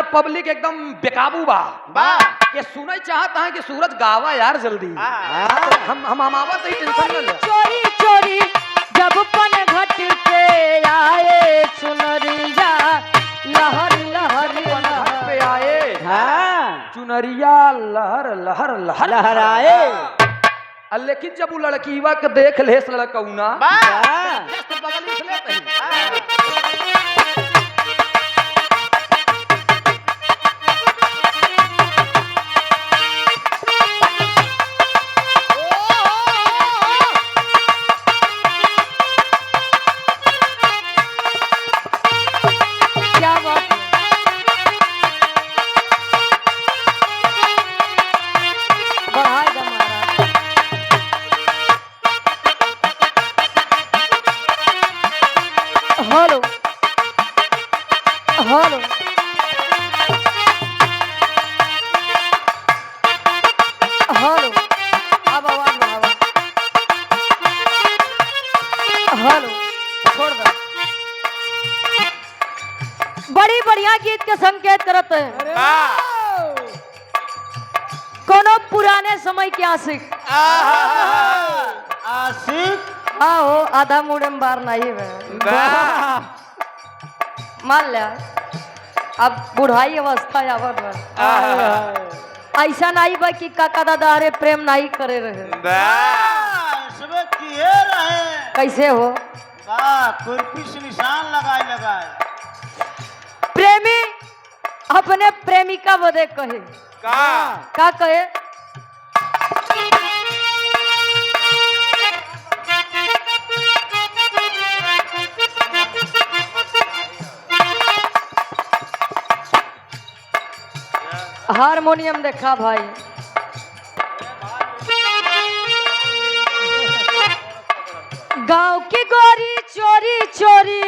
यार पब्लिक एकदम बेकाबू बा ये सुनई चाहता है कि सूरज गावा यार जल्दी। हम आवत ही टेंशन न ले। चोरी चोरी जब पन घट पे आए चुनरिया लहर लहर घाट पे आए चुनरिया लहर लहर लहर लहराए। लेकिन जब वो लड़कीवा के देख लेस लड़कौना बगल से लेते हैं। क्या बात बढ़ाएगा महाराज। हेलो हेलो हेलो अब आवाज बढ़ाओ। हेलो छोड़ दो। बड़ी बढ़िया गीत के संकेत करते हैं। कोनो पुराने समय के आशिक आशिक आओ आधा मुड़े में बार नहीं है मान लिया अब बुढ़ाई अवस्था आवत बा। ऐसा नहीं बा कि काका दादा अरे प्रेम नहीं करे रहे। इसमें किए रहे कैसे हो खुरपी से निशान लगाए प्रेमी अपने प्रेमिका बदे कहे का कहे हारमोनियम देखा भाई गांव की गोरी चोरी चोरी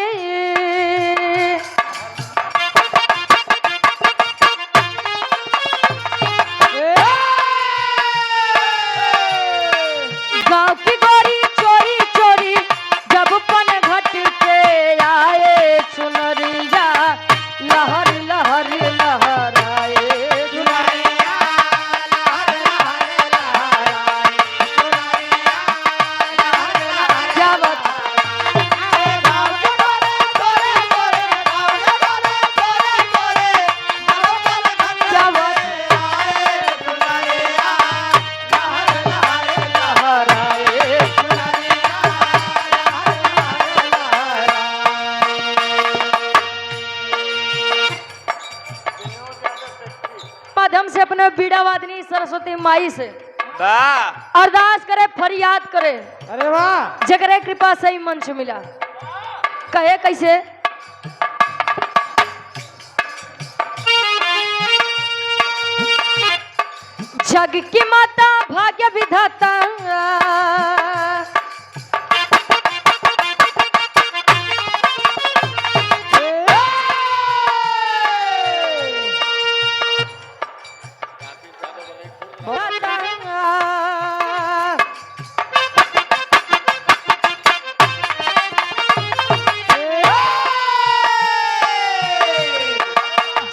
गांव की गोरी चोरी चोरी जब पन घट पे आए चुनरिया लहर लहर लहराए क्या बात क्या बात माध्यम से अपने बीड़ा वादनी सरस्वती माई से अरदास करे फरियाद करे। अरे वाह जगरे कृपा से ही मंच मिला। कहे कैसे जग की माता भाग्य विधाता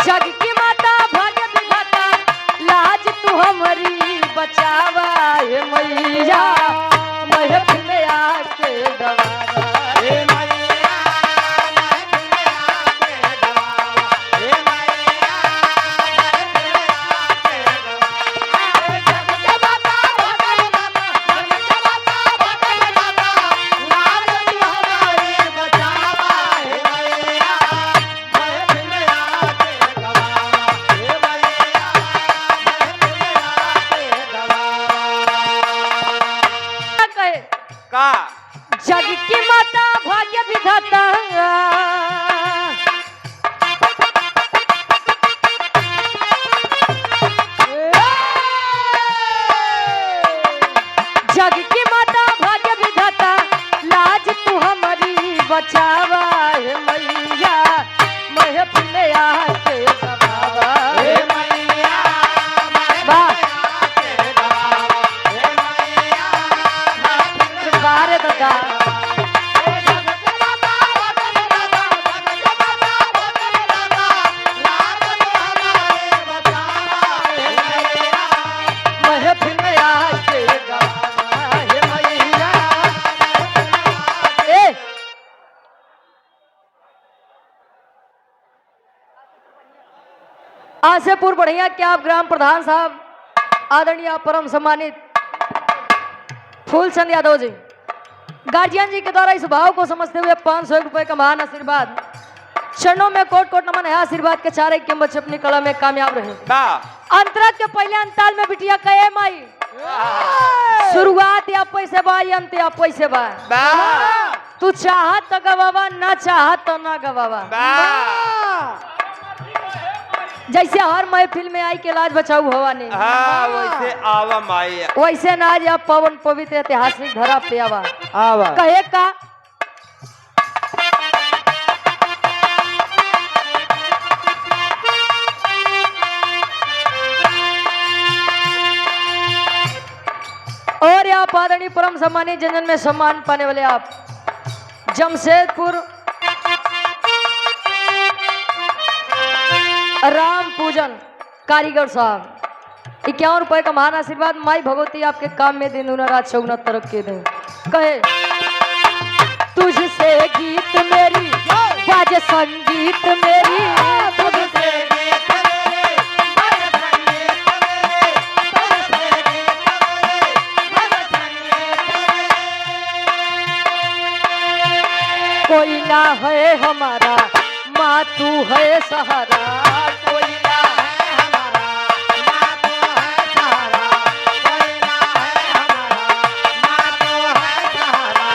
जग की माता भाग्य विधाता लाज तू हमारी बचावा हे मैया महफिल में आके गवावा जग की आज से पूर्व बढ़िया क्या आप ग्राम प्रधान साहब आदरणीय परम सम्मानित फूलचंद यादव जी गार्जियन जी के द्वारा इस भाव को समझते हुए 500 रुपए का महान आशीर्वाद चरणों में कोट कोट नमन है। आशीर्वाद के चारे के बच्चे अपनी कला में कामयाब रहे। अंतरात के पहले अंताल में बिटिया कहे माई शुरुआत या पैसे बा अंत या पैसे बा तू चाहत तो गवावा ना चाहत तो ना गवावा। जैसे हर महफिल में आई के लाज बचाऊ भवा ने वैसे आवा माई वैसे ना आज आप पवन पवित्र ऐतिहासिक धरा पे आवा आवा कहे का और आप आदरणीय परम सम्मानित जनजन में सम्मान पाने वाले आप जमशेदपुर राम पूजन कारीगर साहब 51 रुपए का महान आशीर्वाद। माई भगवती आपके काम में दिन दुना रात चौगुना तरक्की दे। कहे तुझसे गीत मेरी बाजे संगीत मेरी तुझसे गीत मेरी बाजे संगीत मेरी कोई ना है हमारा माँ तू है सहारा कोई ना है हमारा माँ तू है सहारा कोई ना है हमारा माँ तू है सहारा।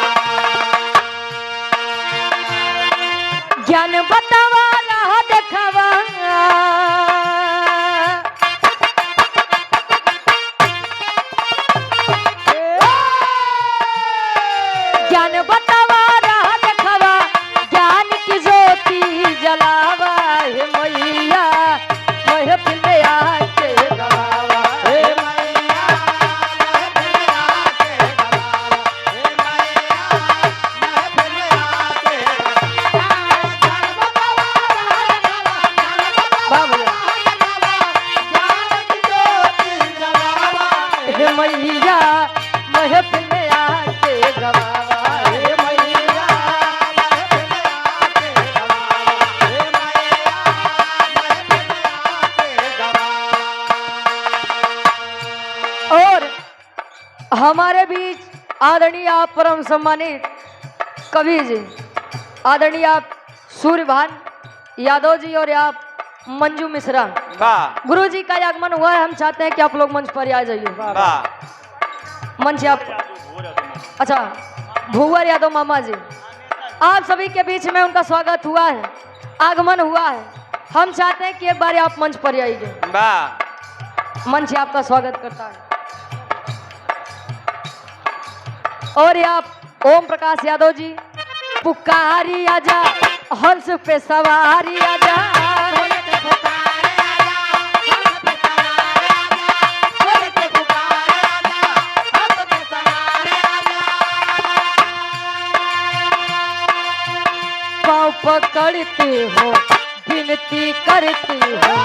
ज्ञान बतावा राह देखावा ज्ञान बतावा राह देखावा ज्ञान की ज्योति जलावा हे मैया महफिल में आके गवावा हे मैया महफिल में आके गवावा हे मैया महफिल में आके हे मैया महफिल में आके गवावा हे मैया और हमारे बीच आदरणीय आप परम सम्मानित कवि जी आदरणीय आप सूर्यभान यादव जी और आप मंजू मिश्रा गुरु जी का आगमन हुआ है। हम चाहते हैं कि आप लोग मंच पर आ जाइए। मंच आप अच्छा भूवर यादव मामा जी आप सभी के बीच में उनका स्वागत हुआ है आगमन हुआ है। हम चाहते हैं कि एक बार आप मंच पर आइए। मंच आपका स्वागत करता है। और आप ओम प्रकाश यादव जी पुकारी आजा हंस पे सवारी आजा पाँव पकड़ती हो विनती करती हो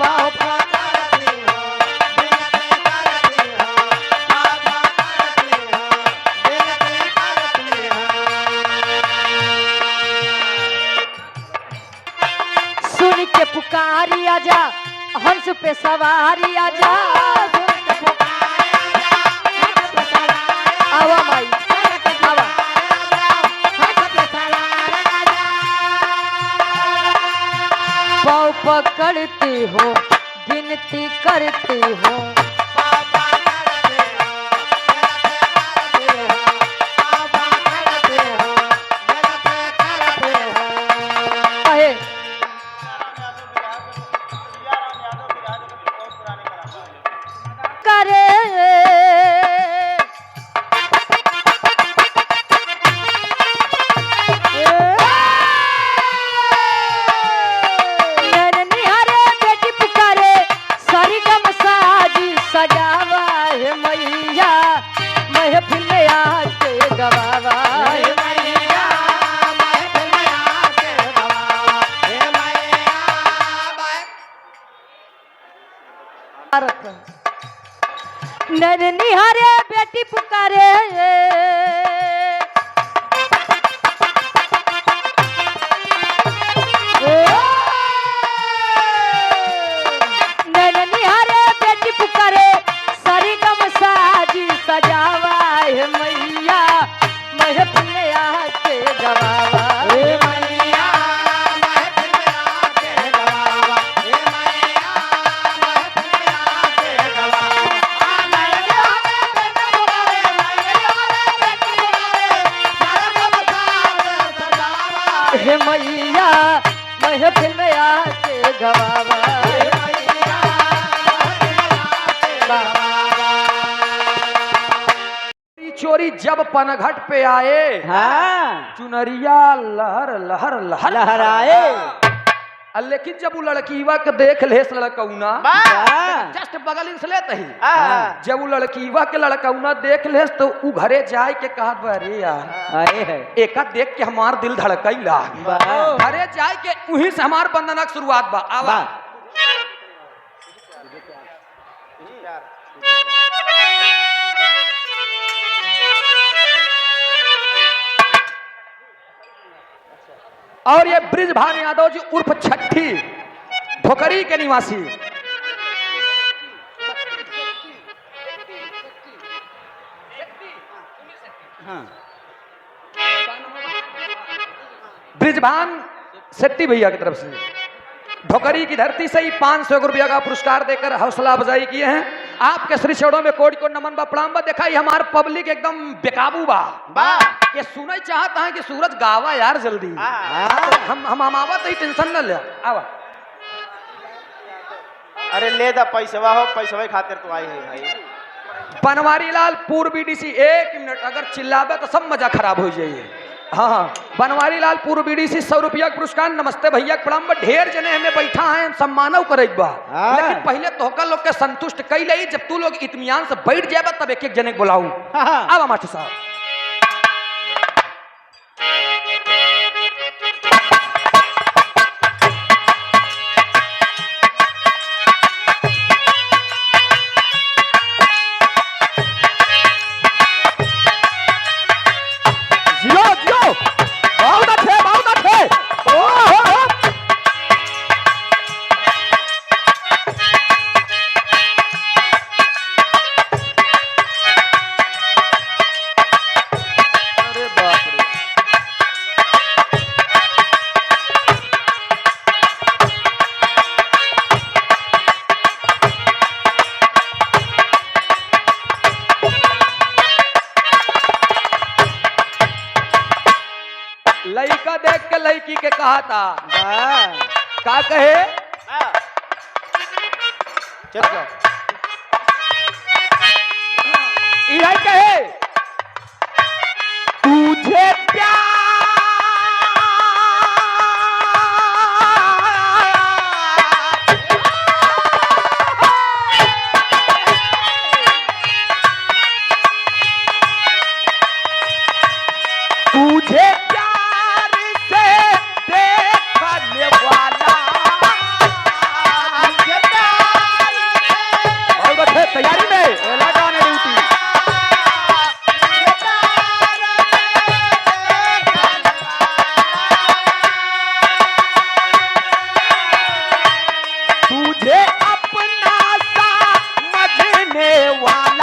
पाँव पकड़ती हो विनती करती हो पाँव पकड़ती हो विनती करती हो। सुन के पुकारी आजा हंस पे सवारी आजा आवा माई आवा पाँव पकड़ती हो विनती करती हो कहे करे सजावा हे मैया महफिल में आके गवावा हे मैया महफिल में आके गवावा हे मैया नर निहारे बेटी पुकारे हे मैया महफिल में आके गवावा हे मैया महफिल में आके गवावा हे मैया महफिल में आके गवावा आ मैया रे पुकारे मैया रे पुकारे सारा बता सजावा हे मैया महफिल में आके गवावा हे मैया महफिल में आके गवावा चोरी जब पनघट पे आए हाँ चुनरिया लहर लहर लहर लहराए लेकिन जब वो लड़कीवा के देख लेस लड़कौना वाह जस्ट बगल से लेत ही हाँ जब वो लड़कीवा के लड़कौना देख लेस तो ऊ घरे जाए के कहत बा, अरे यार आए है एका देख के हमार दिल धड़कैला वाह घरे जाए के उही से हमार बंधनक शुरुआत बा आवा और ये ब्रिजभान यादव जी उर्फ छठी ढोकरी के निवासी ब्रिजभान शेट्टी भैया की तरफ से ढोकरी की धरती से ही 500 रुपया का पुरस्कार देकर हौसला अफजाई किए हैं। आपके श्री चरणों में कोटि कोटि नमन बा प्रणाम बा। देखा ही हमार पब्लिक एकदम बेकाबू बा ये सुनई चाहता है कि सूरज गावा यार जल्दी हम आवा तो ही टेंशन न ले आवा। अरे ले दा पैसवा हो पैसवा खातिर तो आई है भाई बनवारी लाल पूर्व बीडीसी 1 मिनट अगर चिल्लावे तो सब मजा खराब हो जाइए। हाँ बनवारी लाल पूर्व बीडीसी 100 रुपया का पुरस्कार। नमस्ते भैया प्रणाम बा। ढेर जने हमें बैठा है सम्मानव करे बा लेकिन पहले तोहका लोग के संतुष्ट कई लई जब तू लोग इत्मीनान से बैठ जाए तब एक एक जने बुलाऊ। आवा मास्टर साहब लड़का देख के लड़की के कहा था का कहे चल जाओ यही कहे तुझे प्यार तुझे प्यार से देखने वाला और बच्चे तैयारी में लगाने ड्यूटी तुझे अपना सा मगने वाला